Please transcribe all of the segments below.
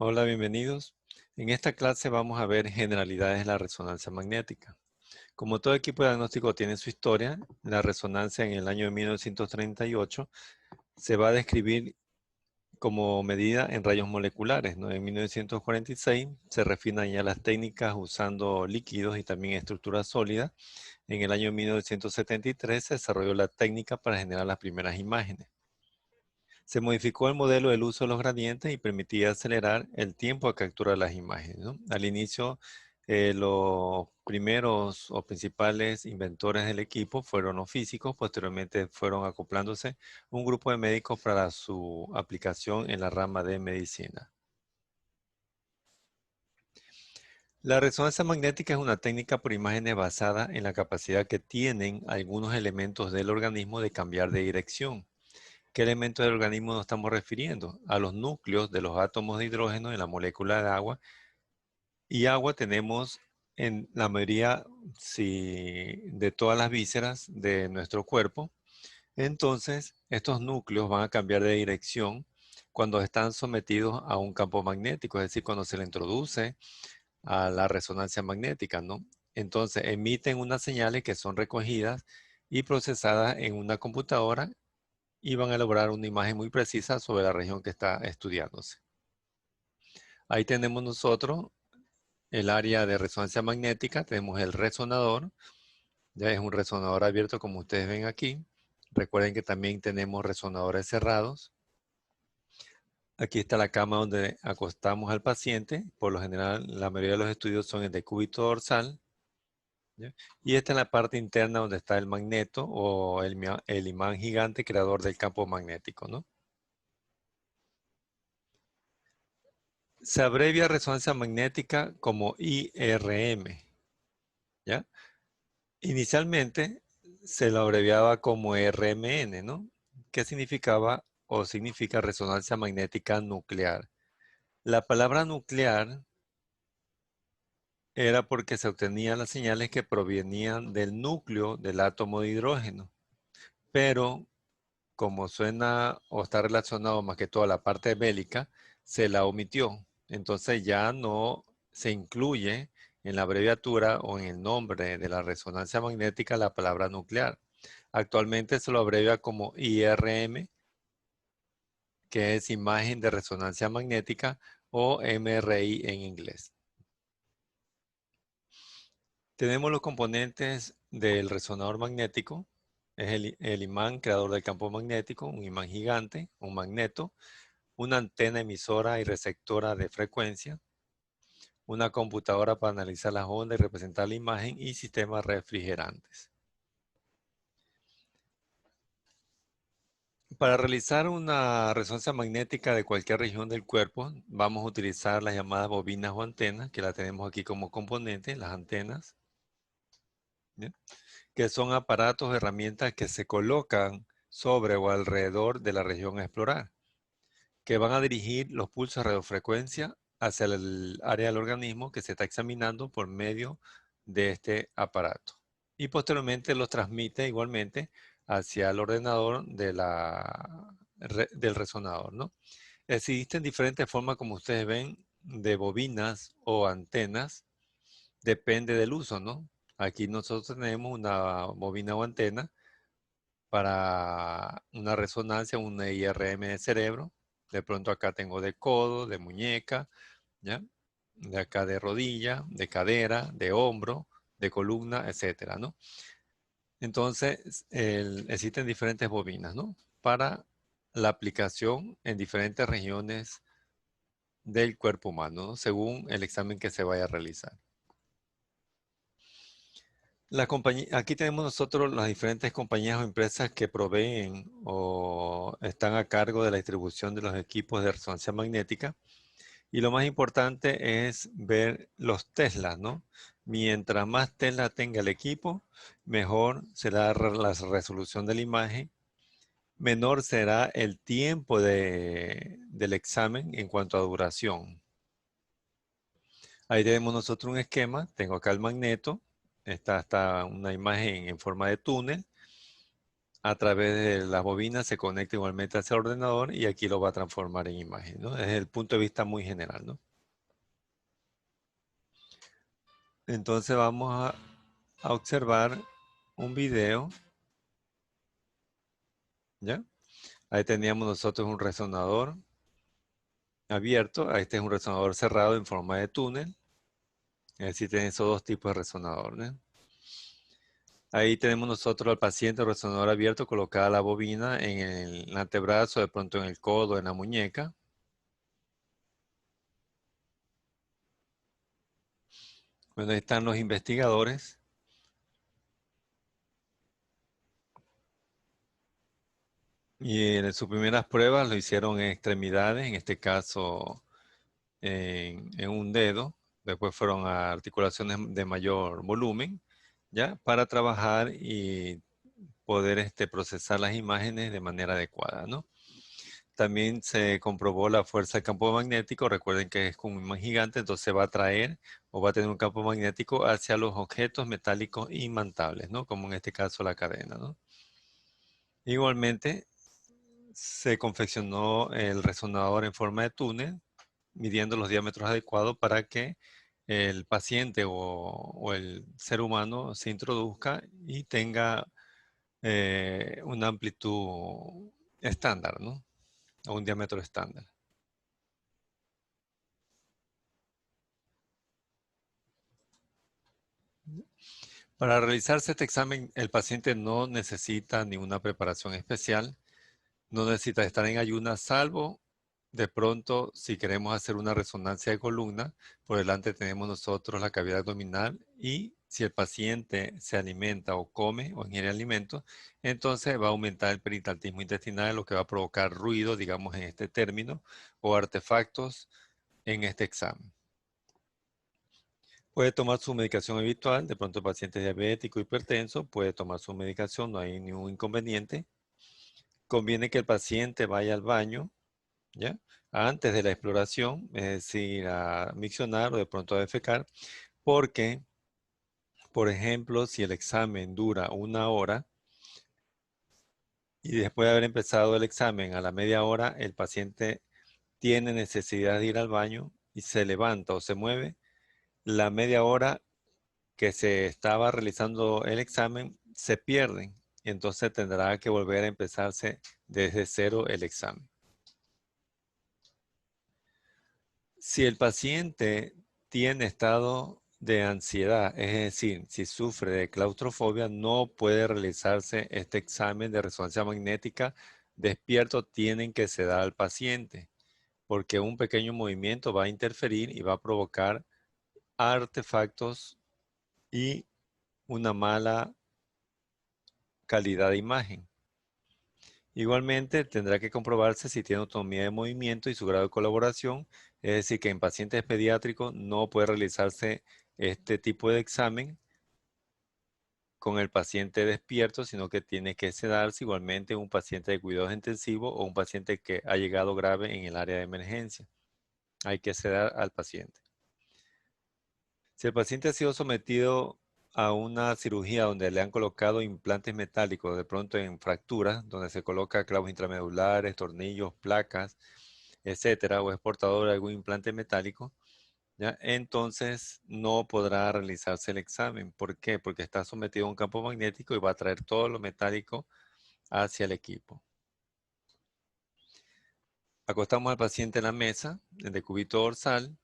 Hola, bienvenidos. En esta clase vamos a ver generalidades de la resonancia magnética. Como todo equipo de diagnóstico tiene su historia, la resonancia en el año de 1938 se va a describir como medida en rayos moleculares, ¿no? En 1946 se refinan ya las técnicas usando líquidos y también estructuras sólidas. En el año 1973 se desarrolló la técnica para generar las primeras imágenes. Se modificó el modelo del uso de los gradientes y permitía acelerar el tiempo de captura de las imágenes, ¿no? Al inicio, los primeros o principales inventores del equipo fueron los físicos, posteriormente fueron acoplándose un grupo de médicos para su aplicación en la rama de medicina. La resonancia magnética es una técnica por imágenes basada en la capacidad que tienen algunos elementos del organismo de cambiar de dirección. ¿Qué elementos del organismo nos estamos refiriendo? A los núcleos de los átomos de hidrógeno en la molécula de agua. Y agua tenemos en la mayoría de todas las vísceras de nuestro cuerpo. Entonces, estos núcleos van a cambiar de dirección cuando están sometidos a un campo magnético, es decir, cuando se le introduce a la resonancia magnética, ¿no? Entonces, emiten unas señales que son recogidas y procesadas en una computadora y van a elaborar una imagen muy precisa sobre la región que está estudiándose. Ahí tenemos nosotros el área de resonancia magnética, tenemos el resonador, ya es un resonador abierto como ustedes ven aquí. Recuerden que también tenemos resonadores cerrados. Aquí está la cama donde acostamos al paciente. Por lo general, la mayoría de los estudios son el decúbito dorsal, ¿ya? Y esta es la parte interna donde está el magneto o el imán gigante creador del campo magnético, ¿no? Se abrevia resonancia magnética como IRM, ¿ya? Inicialmente se lo abreviaba como RMN, ¿no? ¿Qué significaba o significa resonancia magnética nuclear? La palabra nuclear era porque se obtenían las señales que provenían del núcleo del átomo de hidrógeno, pero como suena o está relacionado más que todo a la parte bélica, se la omitió. Entonces ya no se incluye en la abreviatura o en el nombre de la resonancia magnética la palabra nuclear. Actualmente se lo abrevia como IRM, que es imagen de resonancia magnética, o MRI en inglés. Tenemos los componentes del resonador magnético. Es el imán creador del campo magnético, un imán gigante, un magneto, una antena emisora y receptora de frecuencia, una computadora para analizar las ondas y representar la imagen y sistemas refrigerantes. Para realizar una resonancia magnética de cualquier región del cuerpo, vamos a utilizar las llamadas bobinas o antenas, que la tenemos aquí como componente, las antenas, ¿ya? Que son aparatos, herramientas que se colocan sobre o alrededor de la región a explorar, que van a dirigir los pulsos de radiofrecuencia hacia el área del organismo que se está examinando por medio de este aparato. Y posteriormente los transmite igualmente hacia el ordenador del resonador, ¿no? Existen diferentes formas, como ustedes ven, de bobinas o antenas. Depende del uso, ¿no? Aquí nosotros tenemos una bobina o antena para una resonancia, una IRM de cerebro. De pronto acá tengo de codo, de muñeca, ¿ya? De acá de rodilla, de cadera, de hombro, de columna, etcétera, ¿no? Entonces, existen diferentes bobinas, ¿no? Para la aplicación en diferentes regiones del cuerpo humano, ¿no? Según el examen que se vaya a realizar. Aquí tenemos nosotros las diferentes compañías o empresas que proveen o están a cargo de la distribución de los equipos de resonancia magnética. Y lo más importante es ver los Teslas, ¿no? Mientras más Tesla tenga el equipo, mejor será la resolución de la imagen, menor será el tiempo del examen en cuanto a duración. Ahí tenemos nosotros un esquema. Tengo acá el magneto. Está una imagen en forma de túnel. a través de las bobinas se conecta igualmente hacia el ordenador y aquí lo va a transformar en imagen, ¿no? Desde el punto de vista muy general, ¿no? Entonces vamos a observar un video, ¿ya? Ahí teníamos nosotros un resonador abierto, este es un resonador cerrado en forma de túnel, es decir, tiene esos dos tipos de resonador, ¿no? Ahí tenemos nosotros al paciente resonador abierto, colocada la bobina en el antebrazo, de pronto en el codo, en la muñeca. Bueno, ahí están los investigadores. Y en sus primeras pruebas lo hicieron en extremidades, en este caso en un dedo. Después fueron a articulaciones de mayor volumen, ¿ya? Para trabajar y poder procesar las imágenes de manera adecuada, ¿no? También se comprobó la fuerza del campo magnético. Recuerden que es como un imán gigante, entonces va a atraer o va a tener un campo magnético hacia los objetos metálicos imantables, ¿no? Como en este caso la cadena, ¿no? Igualmente, se confeccionó el resonador en forma de túnel, midiendo los diámetros adecuados para que el paciente o el ser humano se introduzca y tenga una amplitud estándar, ¿no? O un diámetro estándar. Para realizarse este examen, el paciente no necesita ninguna preparación especial, no necesita estar en ayunas, salvo de pronto si queremos hacer una resonancia de columna, por delante tenemos nosotros la cavidad abdominal y si el paciente se alimenta o come o ingiere alimentos, entonces va a aumentar el peritaltismo intestinal, lo que va a provocar ruido, digamos en este término, o artefactos en este examen. Puede tomar su medicación habitual, de pronto el paciente es diabético, hipertenso, puede tomar su medicación, no hay ningún inconveniente. Conviene que el paciente vaya al baño, ¿ya? Antes de la exploración, es decir, a miccionar o de pronto a defecar, porque, por ejemplo, si el examen dura 1 hora y después de haber empezado el examen a la media hora, el paciente tiene necesidad de ir al baño y se levanta o se mueve, la media hora que se estaba realizando el examen se pierden y entonces tendrá que volver a empezarse desde cero el examen. Si el paciente tiene estado de ansiedad, es decir, si sufre de claustrofobia, no puede realizarse este examen de resonancia magnética despierto. Tienen que sedar al paciente porque un pequeño movimiento va a interferir y va a provocar artefactos y una mala calidad de imagen. Igualmente, tendrá que comprobarse si tiene autonomía de movimiento y su grado de colaboración, es decir, que en pacientes pediátricos no puede realizarse este tipo de examen con el paciente despierto, sino que tiene que sedarse igualmente un paciente de cuidados intensivos o un paciente que ha llegado grave en el área de emergencia. Hay que sedar al paciente. Si el paciente ha sido sometido a una cirugía donde le han colocado implantes metálicos, de pronto en fracturas, donde se coloca clavos intramedulares, tornillos, placas, etcétera, o es portador de algún implante metálico, ¿ya? Entonces no podrá realizarse el examen. ¿Por qué? Porque está sometido a un campo magnético y va a traer todo lo metálico hacia el equipo. Acostamos al paciente en la mesa, en decúbito dorsal,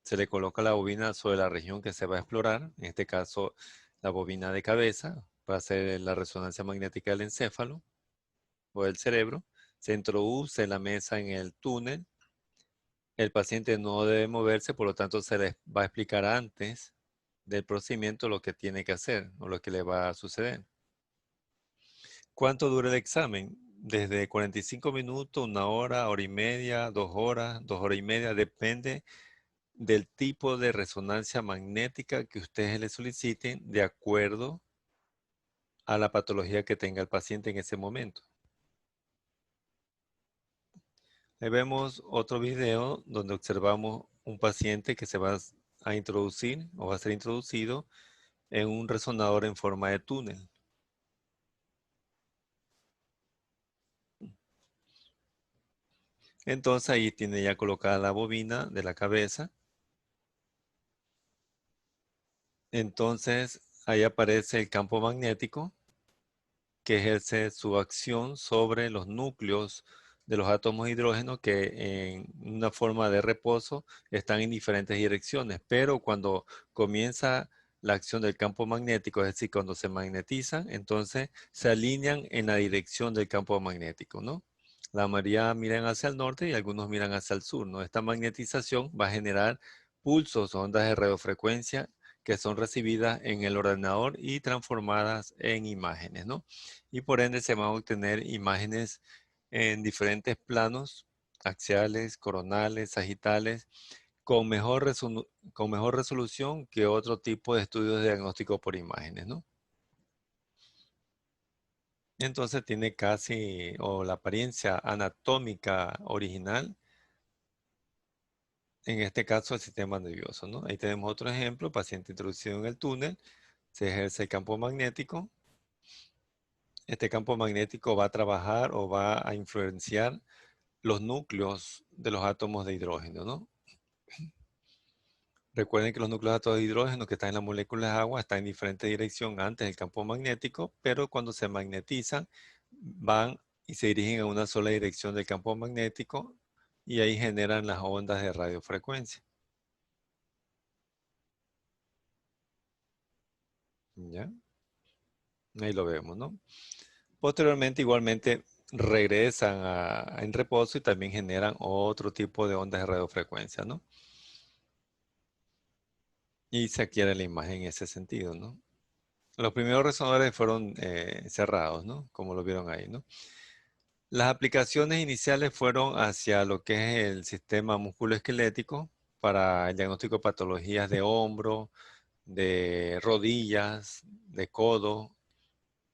se le coloca la bobina sobre la región que se va a explorar, en este caso la bobina de cabeza, para hacer la resonancia magnética del encéfalo o del cerebro. Se introduce la mesa en el túnel. El paciente no debe moverse, por lo tanto se le va a explicar antes del procedimiento lo que tiene que hacer o lo que le va a suceder. ¿Cuánto dura el examen? Desde 45 minutos, 1 hora, hora y media, 2 horas, 2 horas y media, depende del tipo de resonancia magnética que ustedes le soliciten de acuerdo a la patología que tenga el paciente en ese momento. Ahí vemos otro video donde observamos un paciente que se va a introducir o va a ser introducido en un resonador en forma de túnel. Entonces ahí tiene ya colocada la bobina de la cabeza. Entonces ahí aparece el campo magnético que ejerce su acción sobre los núcleos de los átomos de hidrógeno que en una forma de reposo están en diferentes direcciones, pero cuando comienza la acción del campo magnético, es decir, cuando se magnetizan, entonces se alinean en la dirección del campo magnético, ¿no? La mayoría miran hacia el norte y algunos miran hacia el sur, ¿no? Esta magnetización va a generar pulsos, ondas de radiofrecuencia que son recibidas en el ordenador y transformadas en imágenes, ¿no? Y por ende se van a obtener imágenes en diferentes planos, axiales, coronales, sagitales, con mejor resolución que otro tipo de estudios de diagnóstico por imágenes, ¿no? Entonces tiene casi, o la apariencia anatómica original, en este caso el sistema nervioso, ¿no? Ahí tenemos otro ejemplo, paciente introducido en el túnel, se ejerce el campo magnético. Este campo magnético va a trabajar o va a influenciar los núcleos de los átomos de hidrógeno, ¿no? Recuerden que los núcleos de átomos de hidrógeno que están en las moléculas de agua están en diferente dirección antes del campo magnético, pero cuando se magnetizan van y se dirigen a una sola dirección del campo magnético y ahí generan las ondas de radiofrecuencia. ¿Ya? Ahí lo vemos, ¿no? Posteriormente, igualmente, regresan en reposo y también generan otro tipo de ondas de radiofrecuencia, ¿no? Y se adquiere la imagen en ese sentido, ¿no? Los primeros resonadores fueron cerrados, ¿no? Como lo vieron ahí, ¿no? Las aplicaciones iniciales fueron hacia lo que es el sistema musculoesquelético para el diagnóstico de patologías de hombro, de rodillas, de codo,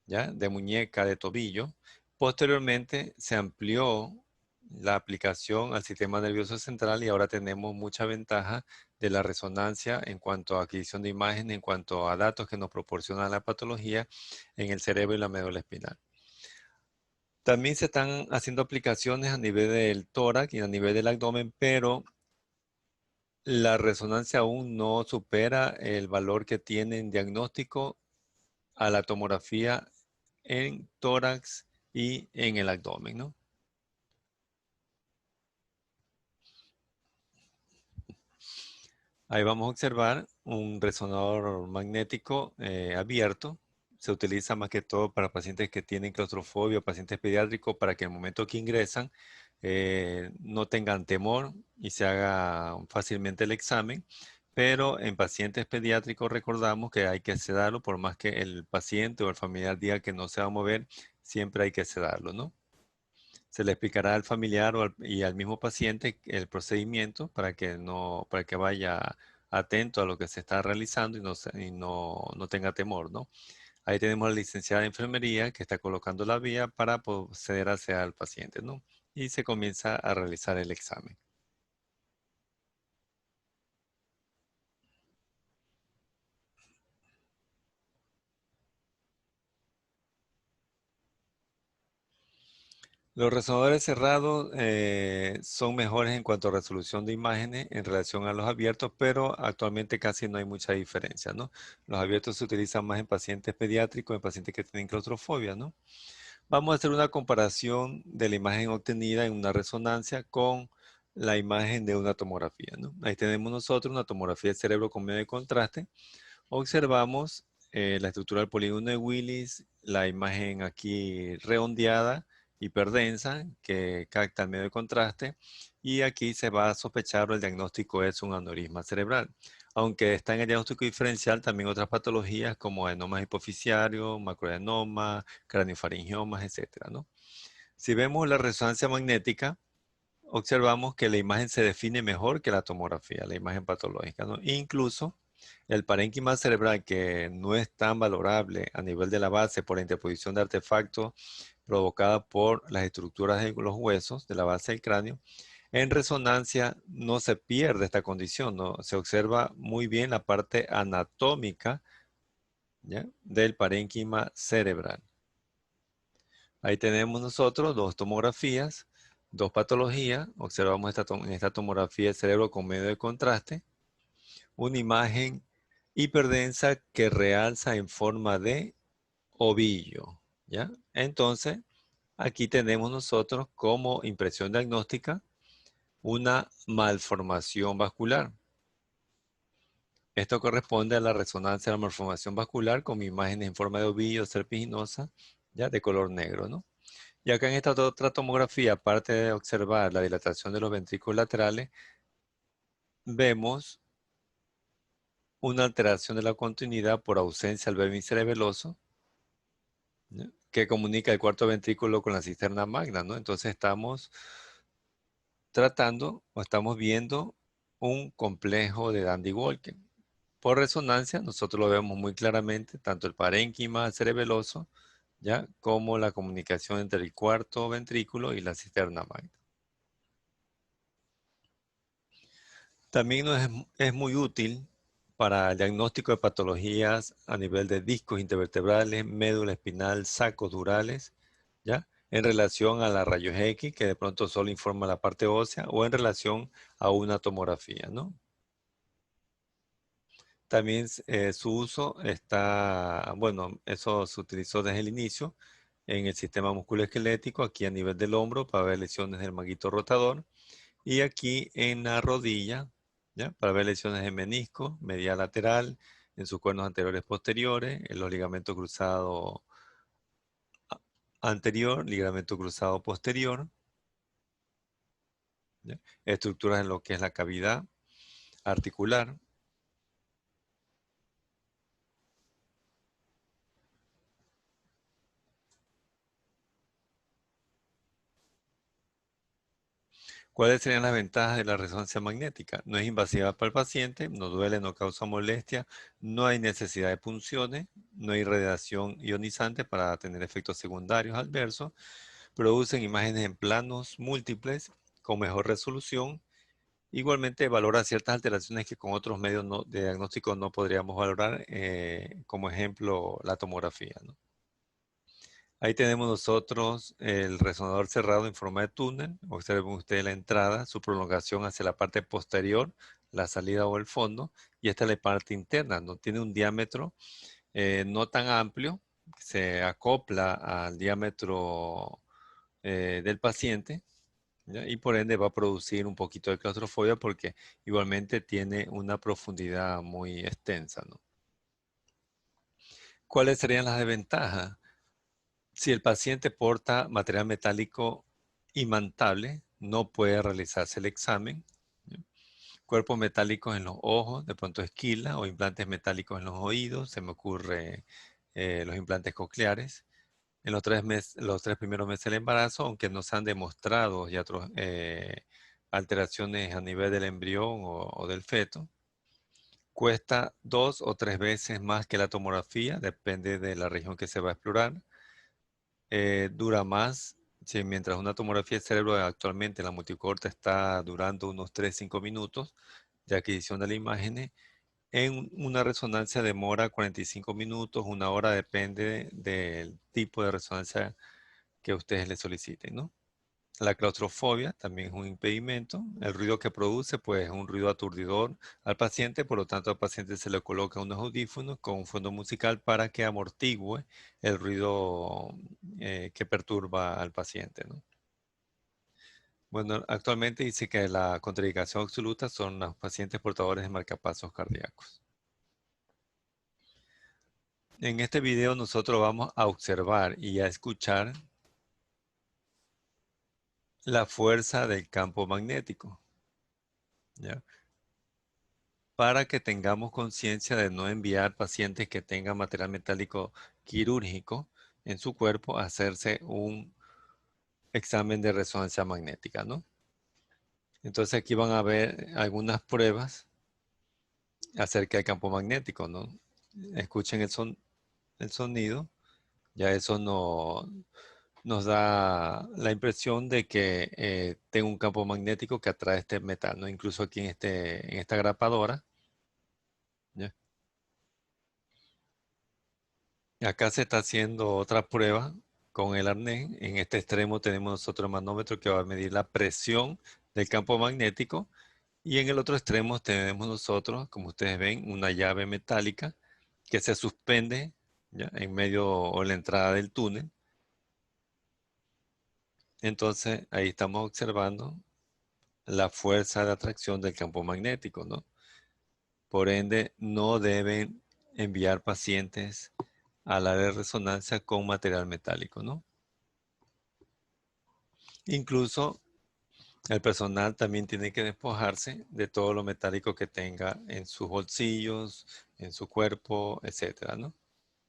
¿ya? De muñeca, de tobillo. Posteriormente se amplió la aplicación al sistema nervioso central y ahora tenemos mucha ventaja de la resonancia en cuanto a adquisición de imagen, en cuanto a datos que nos proporciona la patología en el cerebro y la médula espinal. También se están haciendo aplicaciones a nivel del tórax y a nivel del abdomen, pero la resonancia aún no supera el valor que tiene en diagnóstico a la tomografía en tórax y en el abdomen, ¿no? Ahí vamos a observar un resonador magnético abierto. Se utiliza más que todo para pacientes que tienen claustrofobia o pacientes pediátricos para que en el momento que ingresan no tengan temor y se haga fácilmente el examen. Pero en pacientes pediátricos recordamos que hay que sedarlo, por más que el paciente o el familiar diga que no se va a mover, siempre hay que sedarlo, ¿no? Se le explicará al familiar y al mismo paciente el procedimiento para que vaya atento a lo que se está realizando y no tenga temor, ¿no? Ahí tenemos a la licenciada de enfermería que está colocando la vía para proceder hacia el paciente, ¿no? Y se comienza a realizar el examen. Los resonadores cerrados son mejores en cuanto a resolución de imágenes en relación a los abiertos, pero actualmente casi no hay mucha diferencia, ¿no? Los abiertos se utilizan más en pacientes pediátricos, en pacientes que tienen claustrofobia, ¿no? Vamos a hacer una comparación de la imagen obtenida en una resonancia con la imagen de una tomografía, ¿no? Ahí tenemos nosotros una tomografía del cerebro con medio de contraste. Observamos la estructura del polígono de Willis, la imagen aquí redondeada, hiperdensa, que capta el medio de contraste, y aquí se va a sospechar o el diagnóstico es un aneurisma cerebral. Aunque está en el diagnóstico diferencial, también otras patologías como adenomas hipoficiarios, macroadenoma, craniofaringiomas, etcétera, ¿no? Si vemos la resonancia magnética, observamos que la imagen se define mejor que la tomografía, la imagen patológica, ¿no? Incluso el parénquima cerebral, que no es tan valorable a nivel de la base por la interposición de artefactos provocada por las estructuras de los huesos de la base del cráneo, en resonancia no se pierde esta condición, ¿no? Se observa muy bien la parte anatómica, ¿ya? Del parénquima cerebral. Ahí tenemos nosotros dos tomografías dos patologías. Observamos en esta tomografía el cerebro con medio de contraste, una imagen hiperdensa que realza en forma de ovillo, ¿ya? Entonces, aquí tenemos nosotros como impresión diagnóstica una malformación vascular. Esto corresponde a la resonancia de la malformación vascular con imágenes en forma de ovillo serpiginosa, ya de color negro, ¿no? Y acá en esta otra tomografía, aparte de observar la dilatación de los ventrículos laterales, vemos una alteración de la continuidad por ausencia del bulbo cerebeloso, ¿ya? Que comunica el cuarto ventrículo con la cisterna magna, ¿no? Entonces estamos tratando o estamos viendo un complejo de Dandy-Walker. Por resonancia, nosotros lo vemos muy claramente, tanto el parénquima cerebeloso, ¿ya? Como la comunicación entre el cuarto ventrículo y la cisterna magna. También es muy útil para el diagnóstico de patologías a nivel de discos intervertebrales, médula espinal, sacos durales, ¿ya? En relación a la rayos X, que de pronto solo informa la parte ósea, o en relación a una tomografía, ¿no? También su uso está, bueno, eso se utilizó desde el inicio en el sistema musculoesquelético, aquí a nivel del hombro, para ver lesiones del manguito rotador, y aquí en la rodilla, ¿ya? Para ver lesiones de menisco, medial lateral, en sus cuernos anteriores posteriores, en los ligamentos cruzados anterior, ligamento cruzado posterior, ¿ya? Estructuras en lo que es la cavidad articular. ¿Cuáles serían las ventajas de la resonancia magnética? No es invasiva para el paciente, no duele, no causa molestia, no hay necesidad de punciones, no hay radiación ionizante para tener efectos secundarios adversos, producen imágenes en planos múltiples con mejor resolución. Igualmente valora ciertas alteraciones que con otros medios de diagnóstico no podríamos valorar, como ejemplo la tomografía, ¿no? Ahí tenemos nosotros el resonador cerrado en forma de túnel. Observen ustedes la entrada, su prolongación hacia la parte posterior, la salida o el fondo. Y esta es la parte interna, no tiene un diámetro no tan amplio, se acopla al diámetro del paciente, ¿ya? Y por ende va a producir un poquito de claustrofobia porque igualmente tiene una profundidad muy extensa, ¿no? ¿Cuáles serían las desventajas? Si el paciente porta material metálico imantable, no puede realizarse el examen, ¿ya? Cuerpos metálicos en los ojos, de pronto esquila, o implantes metálicos en los oídos, se me ocurre los implantes cocleares. En los 3 primeros meses del embarazo, aunque no se han demostrado ya otras alteraciones a nivel del embrión o del feto, cuesta 2 o 3 veces más que la tomografía, depende de la región que se va a explorar. Dura más, si mientras una tomografía de cerebro actualmente la multicorte está durando unos 3 a 5 minutos de adquisición de la imagen, en una resonancia demora 45 minutos, una hora, depende del tipo de resonancia que ustedes le soliciten, ¿no? La claustrofobia también es un impedimento. El ruido que produce, pues, es un ruido aturdidor al paciente, por lo tanto, al paciente se le coloca unos audífonos con un fondo musical para que amortigüe el ruido que perturba al paciente, ¿no? Bueno, actualmente dice que la contraindicación absoluta son los pacientes portadores de marcapasos cardíacos. En este video nosotros vamos a observar y a escuchar la fuerza del campo magnético, ¿ya? Para que tengamos conciencia de no enviar pacientes que tengan material metálico quirúrgico en su cuerpo a hacerse un examen de resonancia magnética, ¿no? Entonces aquí van a ver algunas pruebas acerca del campo magnético, ¿no? Escuchen el sonido, ya eso nos da la impresión de que tengo un campo magnético que atrae este metal, ¿no? Incluso aquí en esta grapadora, ¿ya? Acá se está haciendo otra prueba con el arnés. En este extremo tenemos nosotros el manómetro que va a medir la presión del campo magnético. Y en el otro extremo tenemos nosotros, como ustedes ven, una llave metálica que se suspende ya, en medio o en la entrada del túnel. Entonces ahí estamos observando la fuerza de atracción del campo magnético, ¿no? Por ende, no deben enviar pacientes al área de resonancia con material metálico, ¿no? Incluso el personal también tiene que despojarse de todo lo metálico que tenga en sus bolsillos, en su cuerpo, etcétera, ¿no?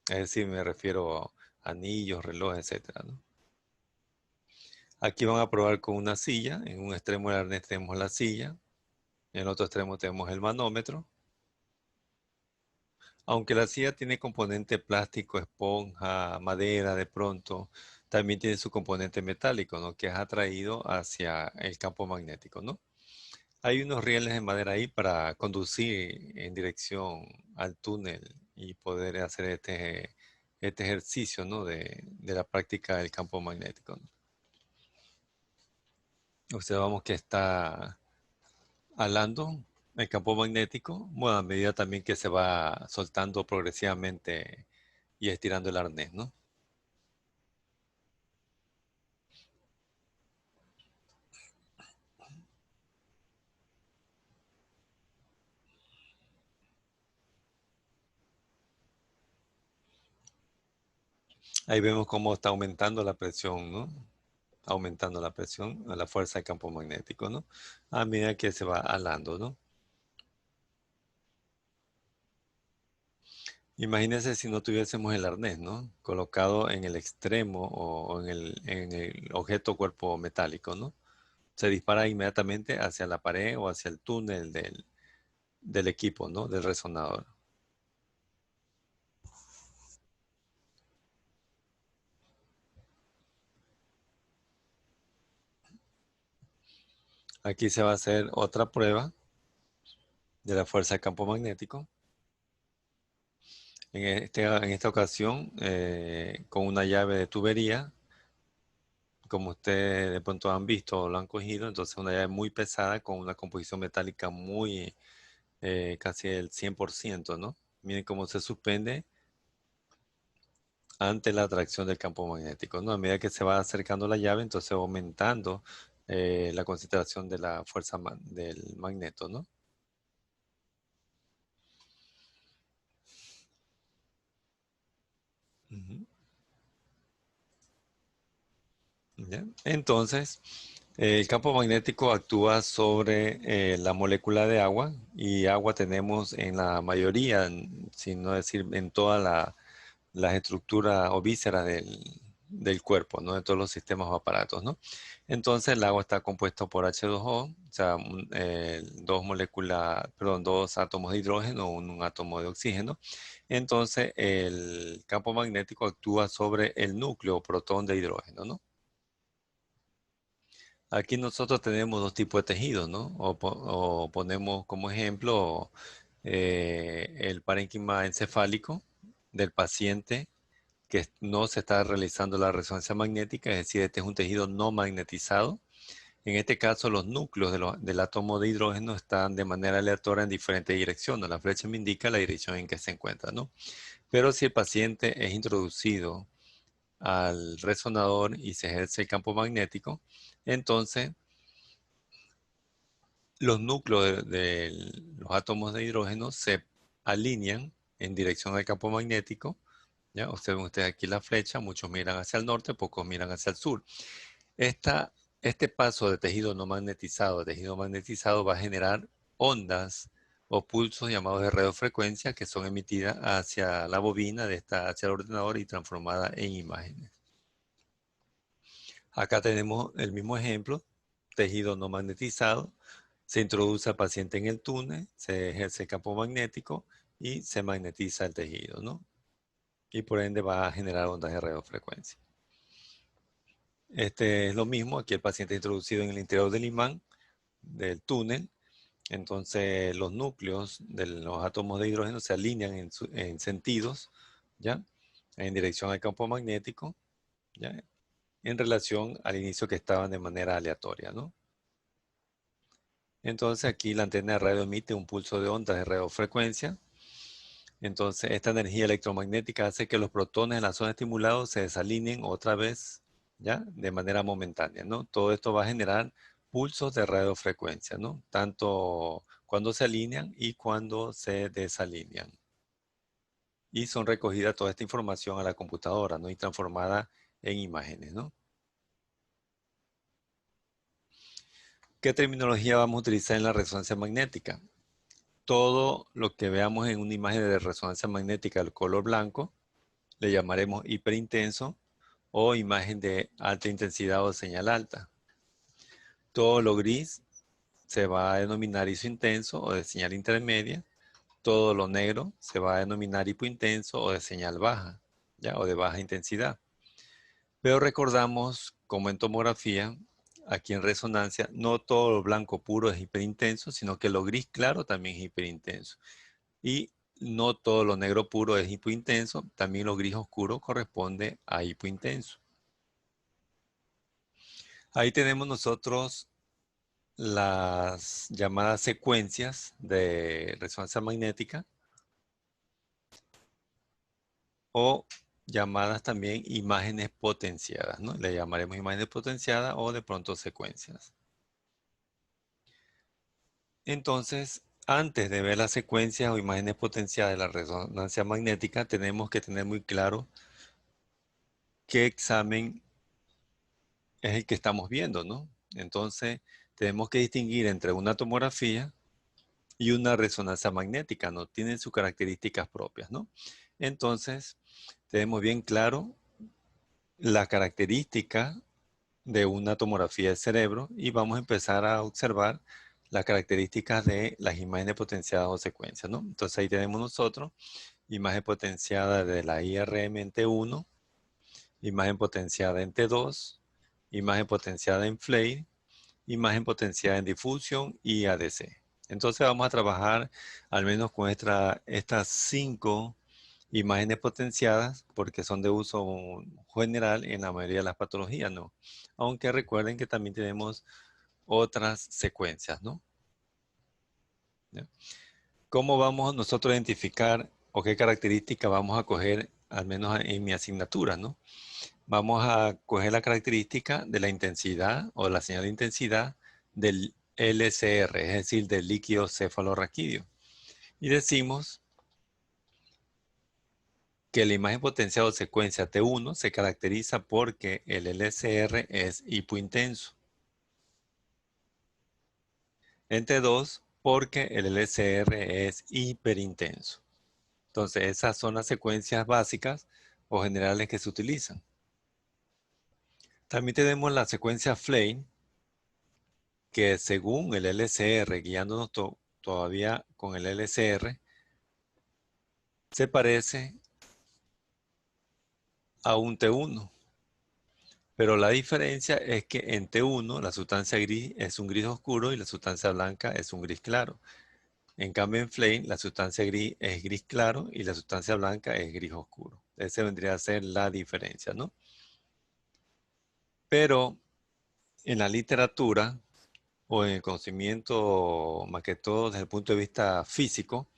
Es decir, me refiero a anillos, relojes, etcétera, ¿no? Aquí van a probar con una silla. En un extremo del arnés tenemos la silla. En el otro extremo tenemos el manómetro. Aunque la silla tiene componente plástico, esponja, madera, de pronto, también tiene su componente metálico, ¿no? Que es atraído hacia el campo magnético, ¿no? Hay unos rieles de madera ahí para conducir en dirección al túnel y poder hacer este ejercicio, ¿no? De la práctica del campo magnético, ¿no? Observamos que está alando el campo magnético, bueno, a medida también que se va soltando progresivamente y estirando el arnés, ¿no? Ahí vemos cómo está aumentando la presión, ¿no? Aumentando la presión a la fuerza del campo magnético, ¿no? A medida que se va alando, ¿no? Imagínense si no tuviésemos el arnés, ¿no? Colocado en el extremo o en el objeto cuerpo metálico, ¿no? Se dispara inmediatamente hacia la pared o hacia el túnel del equipo, ¿no? Del resonador. Aquí se va a hacer otra prueba de la fuerza del campo magnético. En esta ocasión, con una llave de tubería, como ustedes de pronto han visto o lo han cogido, entonces una llave muy pesada con una composición metálica muy, casi el 100%, ¿no? Miren cómo se suspende ante la atracción del campo magnético, ¿no? A medida que se va acercando la llave, entonces va aumentando la concentración de la fuerza del magneto, ¿no? Ujú. ¿Ya? Entonces, el campo magnético actúa sobre la molécula de agua y agua tenemos en la mayoría, si no decir en todas las estructuras o vísceras del cuerpo, ¿no? De todos los sistemas o aparatos, ¿no? Entonces, el agua está compuesto por H2O, o sea, dos moléculas, perdón, dos átomos de hidrógeno, un átomo de oxígeno. Entonces, el campo magnético actúa sobre el núcleo protón de hidrógeno, ¿no? Aquí nosotros tenemos dos tipos de tejidos, ¿no? O ponemos como ejemplo el parénquima encefálico del paciente que no se está realizando la resonancia magnética, es decir, este es un tejido no magnetizado. En este caso, los núcleos del átomo de hidrógeno están de manera aleatoria en diferentes direcciones. La flecha me indica la dirección en que se encuentra, ¿no? Pero si el paciente es introducido al resonador y se ejerce el campo magnético, entonces los núcleos de los átomos de hidrógeno se alinean en dirección al campo magnético. ¿Ya? Observen ustedes aquí la flecha, muchos miran hacia el norte, pocos miran hacia el sur. Esta, este paso de tejido no magnetizado a tejido magnetizado va a generar ondas o pulsos llamados de radiofrecuencia que son emitidas hacia la bobina hacia el ordenador y transformadas en imágenes. Acá tenemos el mismo ejemplo, tejido no magnetizado. Se introduce al paciente en el túnel, se ejerce el campo magnético y se magnetiza el tejido, ¿no? Y por ende va a generar ondas de radiofrecuencia. Este es lo mismo, aquí el paciente es introducido en el interior del imán del túnel, entonces los núcleos de los átomos de hidrógeno se alinean en sentidos, ¿ya? En dirección al campo magnético ¿ya? En relación al inicio que estaban de manera aleatoria, ¿no? Entonces aquí la antena de radio emite un pulso de ondas de radiofrecuencia. Entonces esta energía electromagnética hace que los protones en la zona estimulada se desalineen otra vez, ¿ya? De manera momentánea, ¿no? Todo esto va a generar pulsos de radiofrecuencia, ¿no? Tanto cuando se alinean y cuando se desalinean. Y son recogidas toda esta información a la computadora, ¿no? Y transformada en imágenes, ¿no? ¿Qué terminología vamos a utilizar en la resonancia magnética? Todo lo que veamos en una imagen de resonancia magnética del color blanco le llamaremos hiperintenso o imagen de alta intensidad o señal alta. Todo lo gris se va a denominar isointenso o de señal intermedia. Todo lo negro se va a denominar hipointenso o de señal baja, ¿ya? O de baja intensidad. Pero recordamos, como en tomografía, aquí en resonancia, no todo lo blanco puro es hiperintenso, sino que lo gris claro también es hiperintenso. Y no todo lo negro puro es hipointenso, también lo gris oscuro corresponde a hipointenso. Ahí tenemos nosotros las llamadas secuencias de resonancia magnética o llamadas también imágenes potenciadas, ¿no? Le llamaremos imágenes potenciadas o de pronto secuencias. Entonces, antes de ver las secuencias o imágenes potenciadas de la resonancia magnética, tenemos que tener muy claro qué examen es el que estamos viendo, ¿no? Entonces, tenemos que distinguir entre una tomografía y una resonancia magnética, ¿no? Tienen sus características propias, ¿no? Entonces, tenemos bien claro la característica de una tomografía del cerebro y vamos a empezar a observar las características de las imágenes potenciadas o secuencias, ¿no? Entonces ahí tenemos nosotros imagen potenciada de la IRM en T1, imagen potenciada en T2, imagen potenciada en Flare, imagen potenciada en difusión y ADC. Entonces vamos a trabajar al menos con estas 5 imágenes potenciadas porque son de uso general en la mayoría de las patologías, ¿no? Aunque recuerden que también tenemos otras secuencias, ¿no? ¿Ya? ¿Cómo vamos nosotros a identificar o qué características vamos a coger, al menos en mi asignatura, ¿no? Vamos a coger la característica de la intensidad o la señal de intensidad del LCR, es decir, del líquido cefalorraquídeo. Y decimos que la imagen potenciada o secuencia T1 se caracteriza porque el LCR es hipointenso. En T2 porque el LCR es hiperintenso. Entonces, esas son las secuencias básicas o generales que se utilizan. También tenemos la secuencia Flane, que según el LCR, guiándonos todavía con el LCR, se parece a un T1. Pero la diferencia es que en T1 la sustancia gris es un gris oscuro y la sustancia blanca es un gris claro. En cambio en Flame la sustancia gris es gris claro y la sustancia blanca es gris oscuro. Esa vendría a ser la diferencia, ¿no? Pero en la literatura o en el conocimiento, más que todo desde el punto de vista físico,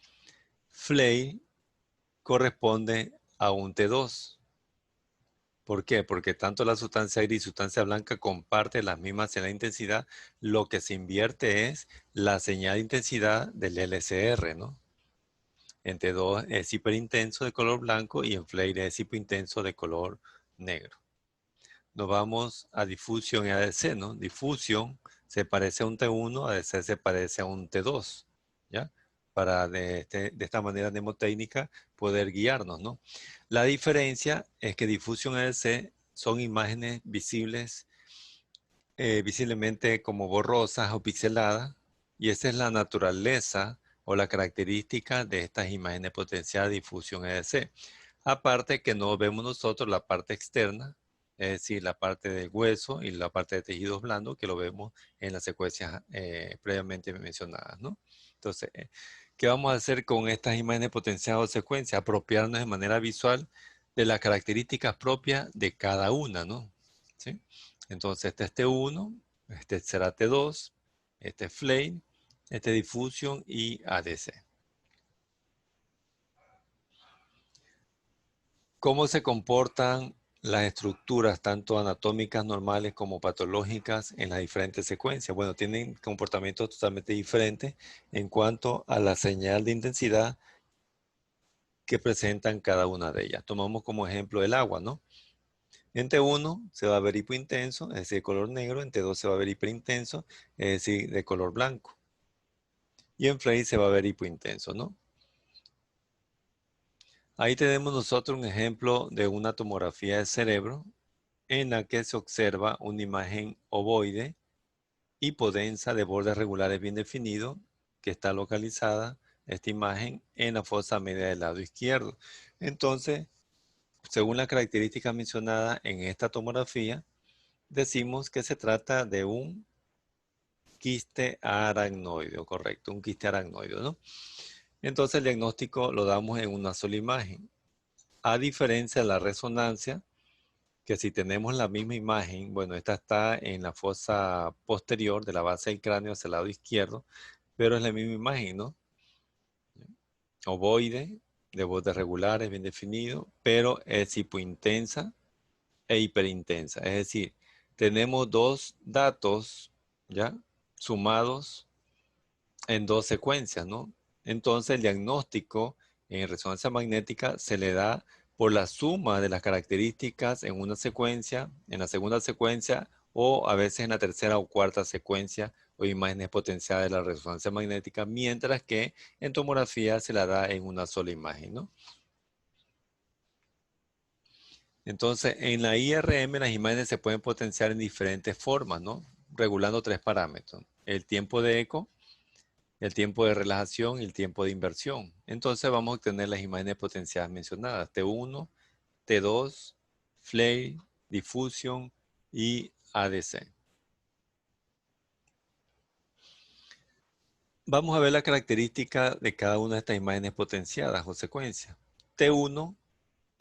Flame corresponde a un T2. ¿Por qué? Porque tanto la sustancia gris y sustancia blanca comparten las mismas señales de intensidad. Lo que se invierte es la señal de intensidad del LCR, ¿no? En T2 es hiperintenso de color blanco y en Flare es hipointenso de color negro. Nos vamos a difusión y ADC, ¿no? Difusión se parece a un T1, ADC se parece a un T2, ¿ya? Para de esta manera mnemotécnica poder guiarnos, ¿no? La diferencia es que difusión y ADC son imágenes visibles, visiblemente como borrosas o pixeladas, y esa es la naturaleza o la característica de estas imágenes potenciadas de difusión EDC. Aparte que no vemos nosotros la parte externa, es decir, la parte del hueso y la parte de tejidos blandos, que lo vemos en las secuencias previamente mencionadas, ¿no? Entonces, ¿qué vamos a hacer con estas imágenes potenciadas o secuencias? Apropiarnos de manera visual de las características propias de cada una, ¿no? ¿Sí? Entonces, este es T1, este será T2, este es flame, este es diffusion y ADC. ¿Cómo se comportan las estructuras, tanto anatómicas normales como patológicas, en las diferentes secuencias? Bueno, tienen comportamientos totalmente diferentes en cuanto a la señal de intensidad que presentan cada una de ellas. Tomamos como ejemplo el agua, ¿no? En T1 se va a ver hipointenso, es decir, de color negro. En T2 se va a ver hiperintenso, es decir, de color blanco. Y en Frey se va a ver hipointenso, ¿no? Ahí tenemos nosotros un ejemplo de una tomografía de cerebro en la que se observa una imagen ovoide, hipodensa, de bordes regulares bien definidos, que está localizada esta imagen en la fosa media del lado izquierdo. Entonces, según las características mencionadas en esta tomografía, decimos que se trata de un quiste aracnoideo, correcto, un quiste aracnoideo, ¿no? Entonces el diagnóstico lo damos en una sola imagen. A diferencia de la resonancia, que si tenemos la misma imagen, bueno, esta está en la fosa posterior de la base del cráneo hacia el lado izquierdo, pero es la misma imagen, ¿no? Ovoide, de bordes regulares, bien definido, pero es hipointensa e hiperintensa. Es decir, tenemos dos datos, ¿ya? Sumados en dos secuencias, ¿no? Entonces el diagnóstico en resonancia magnética se le da por la suma de las características en una secuencia, en la segunda secuencia o a veces en la tercera o cuarta secuencia o imágenes potenciadas de la resonancia magnética, mientras que en tomografía se la da en una sola imagen, ¿no? Entonces, en la IRM las imágenes se pueden potenciar en diferentes formas, ¿no? Regulando tres parámetros: el tiempo de eco, el tiempo de relajación y el tiempo de inversión. Entonces vamos a obtener las imágenes potenciadas mencionadas: T1, T2, flare, diffusion y ADC. Vamos a ver la característica de cada una de estas imágenes potenciadas o secuencias. T1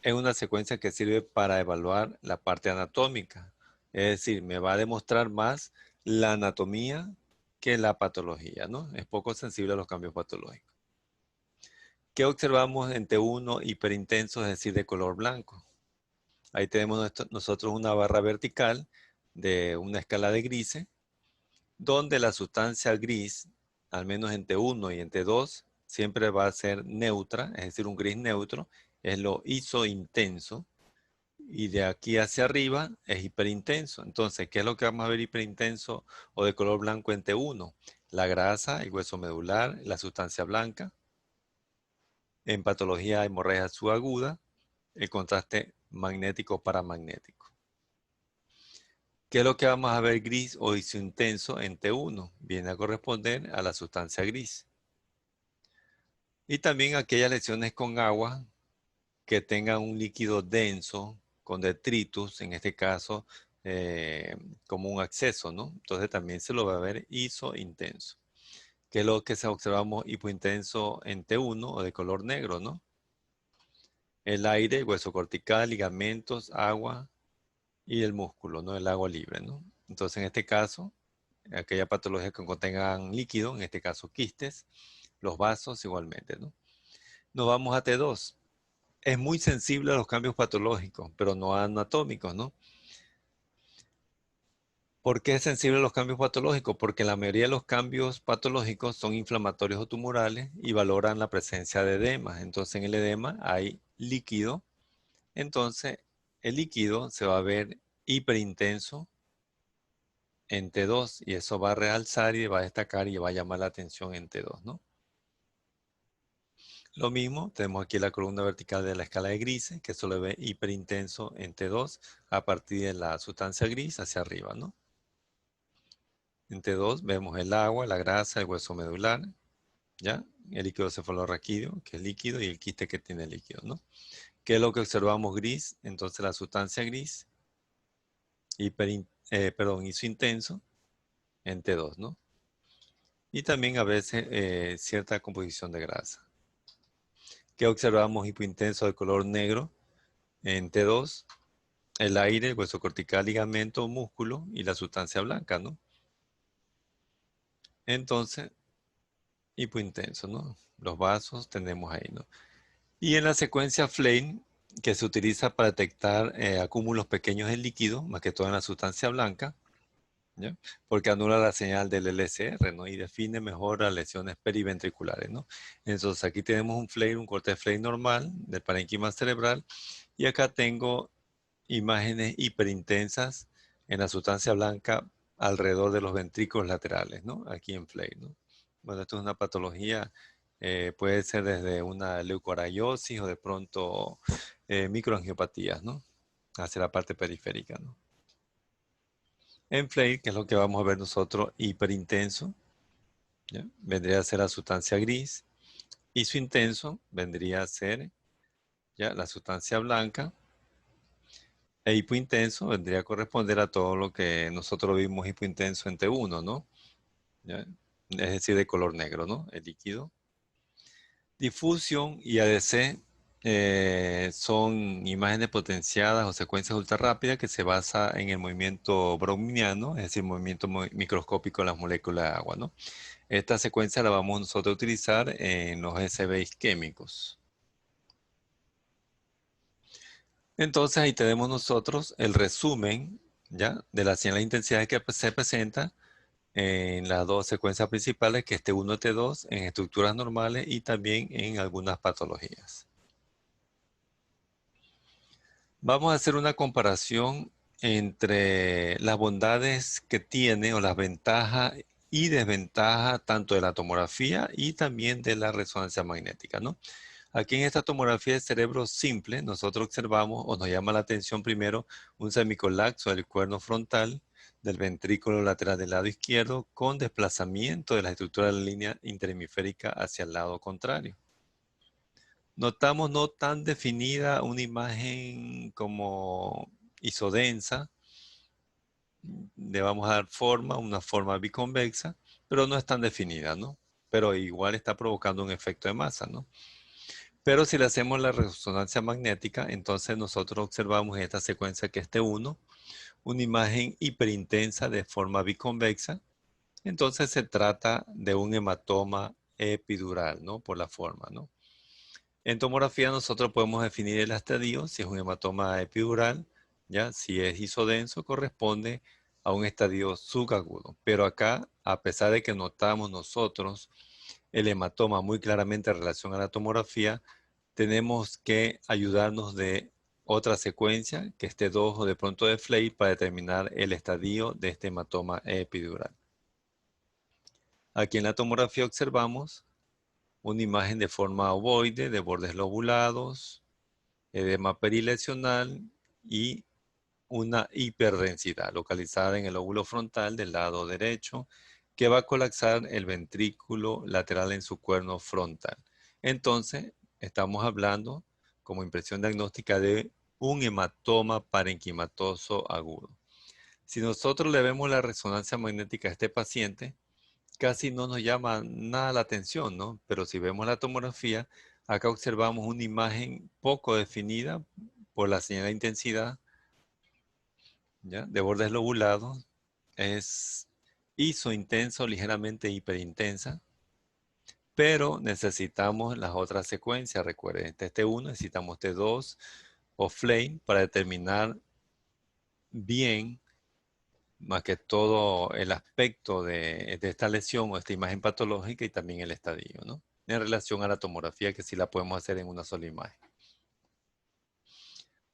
es una secuencia que sirve para evaluar la parte anatómica. Es decir, me va a demostrar más la anatomía que la patología, ¿no? Es poco sensible a los cambios patológicos. ¿Qué observamos en T1 hiperintenso, es decir, de color blanco? Ahí tenemos nosotros una barra vertical de una escala de grises, donde la sustancia gris, al menos en T1 y en T2, siempre va a ser neutra, es decir, un gris neutro, es lo isointenso, y de aquí hacia arriba es hiperintenso. Entonces, ¿qué es lo que vamos a ver hiperintenso o de color blanco en T1? La grasa, el hueso medular, la sustancia blanca. En patología hemorragia subaguda, el contraste magnético paramagnético. ¿Qué es lo que vamos a ver gris o isointenso en T1? Viene a corresponder a la sustancia gris. Y también aquellas lesiones con agua que tengan un líquido denso, con detritus, en este caso, como un acceso, ¿no? Entonces también se lo va a ver isointenso. ¿Qué es lo que se observamos hipointenso en T1 o de color negro, ¿no? El aire, hueso cortical, ligamentos, agua y el músculo, ¿no? El agua libre, ¿no? Entonces, en este caso, aquella patología que contengan líquido, en este caso quistes, los vasos igualmente, ¿no? Nos vamos a T2. Es muy sensible a los cambios patológicos, pero no anatómicos, ¿no? ¿Por qué es sensible a los cambios patológicos? Porque la mayoría de los cambios patológicos son inflamatorios o tumorales y valoran la presencia de edema. Entonces, en el edema hay líquido. Entonces, el líquido se va a ver hiperintenso en T2 y eso va a realzar y va a destacar y va a llamar la atención en T2, ¿no? Lo mismo, tenemos aquí la columna vertical de la escala de grises, que eso lo ve hiperintenso en T2 a partir de la sustancia gris hacia arriba, ¿no? En T2 vemos el agua, la grasa, el hueso medular, ¿ya? El líquido cefalorraquídeo, que es líquido, y el quiste que tiene líquido, ¿no? ¿Qué es lo que observamos gris? Entonces la sustancia gris, isointenso en T2, ¿no? Y también a veces cierta composición de grasa. ¿Qué observamos hipointenso de color negro? En T2, el aire, el hueso cortical, ligamento, músculo y la sustancia blanca, ¿no? Entonces, hipointenso, ¿no? Los vasos tenemos ahí, ¿no? Y en la secuencia Flame, que se utiliza para detectar acúmulos pequeños de líquido, más que todo en la sustancia blanca, ¿ya? Porque anula la señal del LCR, ¿no? Y define mejor las lesiones periventriculares, ¿no? Entonces aquí tenemos un flare, un corte de flare normal del parénquima cerebral, y acá tengo imágenes hiperintensas en la sustancia blanca alrededor de los ventrículos laterales, ¿no? Aquí en flare, ¿no? Bueno, esto es una patología, puede ser desde una leucorrhayosis o de pronto microangiopatías, ¿no? Hacia la parte periférica, ¿no? En flare, que es lo que vamos a ver nosotros, hiperintenso, ¿ya? Vendría a ser la sustancia gris. Isointenso vendría a ser, ¿ya?, la sustancia blanca. E hipointenso vendría a corresponder a todo lo que nosotros vimos hipointenso en T1, ¿no? ¿Ya? Es decir, de color negro, ¿no? El líquido. Difusión y ADC son imágenes potenciadas o secuencias ultra rápidas que se basa en el movimiento browniano, es decir, movimiento microscópico de las moléculas de agua, ¿no? Esta secuencia la vamos nosotros a utilizar en los SB isquémicos. Entonces ahí tenemos nosotros el resumen, ¿ya?, de las señales de intensidad que se presenta en las dos secuencias principales, que es T1 T2, en estructuras normales y también en algunas patologías. Vamos a hacer una comparación entre las bondades que tiene o las ventajas y desventajas tanto de la tomografía y también de la resonancia magnética, ¿no? Aquí en esta tomografía de cerebro simple, nosotros observamos o nos llama la atención primero un semicolapso del cuerno frontal del ventrículo lateral del lado izquierdo con desplazamiento de la estructura de la línea interhemisférica hacia el lado contrario. Notamos no tan definida una imagen como isodensa, le vamos a dar forma, una forma biconvexa, pero no es tan definida, ¿no? Pero igual está provocando un efecto de masa, ¿no? Pero si le hacemos la resonancia magnética, entonces nosotros observamos en esta secuencia que es T1, una imagen hiperintensa de forma biconvexa. Entonces se trata de un hematoma epidural, ¿no? Por la forma, ¿no? En tomografía nosotros podemos definir el estadio, si es un hematoma epidural, ¿ya? Si es isodenso, corresponde a un estadio subagudo. Pero acá, a pesar de que notamos nosotros el hematoma muy claramente en relación a la tomografía, tenemos que ayudarnos de otra secuencia, que esté 2 o de pronto de Flay, para determinar el estadio de este hematoma epidural. Aquí en la tomografía observamos una imagen de forma ovoide, de bordes lobulados, edema perilesional y una hiperdensidad localizada en el lóbulo frontal del lado derecho, que va a colapsar el ventrículo lateral en su cuerno frontal. Entonces, estamos hablando como impresión diagnóstica de un hematoma parenquimatoso agudo. Si nosotros le vemos la resonancia magnética a este paciente, casi no nos llama nada la atención, ¿no? Pero si vemos la tomografía, acá observamos una imagen poco definida por la señal de intensidad, ¿ya?, de bordes lobulados. Es isointenso, ligeramente hiperintensa, pero necesitamos las otras secuencias. Recuerden, este es T1, necesitamos T2 o flame para determinar bien, más que todo, el aspecto de esta lesión o esta imagen patológica y también el estadio, ¿no? En relación a la tomografía, que sí la podemos hacer en una sola imagen.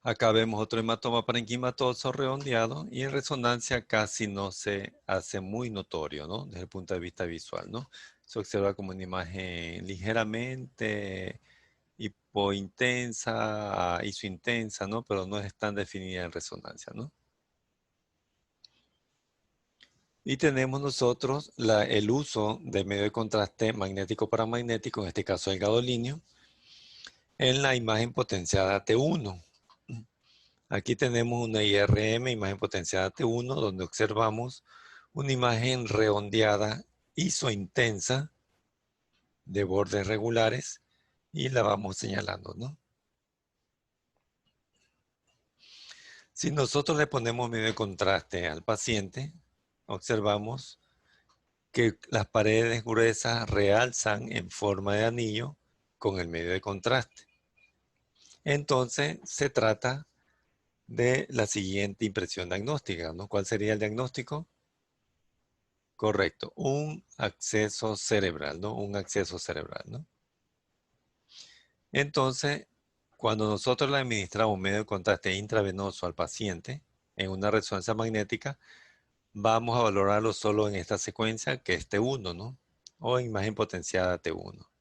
Acá vemos otro hematoma parenquimatoso redondeado y en resonancia casi no se hace muy notorio, ¿no? Desde el punto de vista visual, ¿no? Se observa como una imagen ligeramente hipointensa, isointensa, ¿no? Pero no es tan definida en resonancia, ¿no? Y tenemos nosotros el uso del medio de contraste magnético paramagnético, en este caso el gadolinio, en la imagen potenciada T1. Aquí tenemos una IRM, imagen potenciada T1, donde observamos una imagen redondeada, isointensa, de bordes regulares, y la vamos señalando, ¿no? Si nosotros le ponemos medio de contraste al paciente, observamos que las paredes gruesas realzan en forma de anillo con el medio de contraste. Entonces, se trata de la siguiente impresión diagnóstica, ¿no? ¿Cuál sería el diagnóstico? Correcto, un acceso cerebral, ¿no? Un acceso cerebral, ¿no? Entonces, cuando nosotros le administramos medio de contraste intravenoso al paciente en una resonancia magnética, vamos a valorarlo solo en esta secuencia que es T1, ¿no? O en imagen potenciada T1.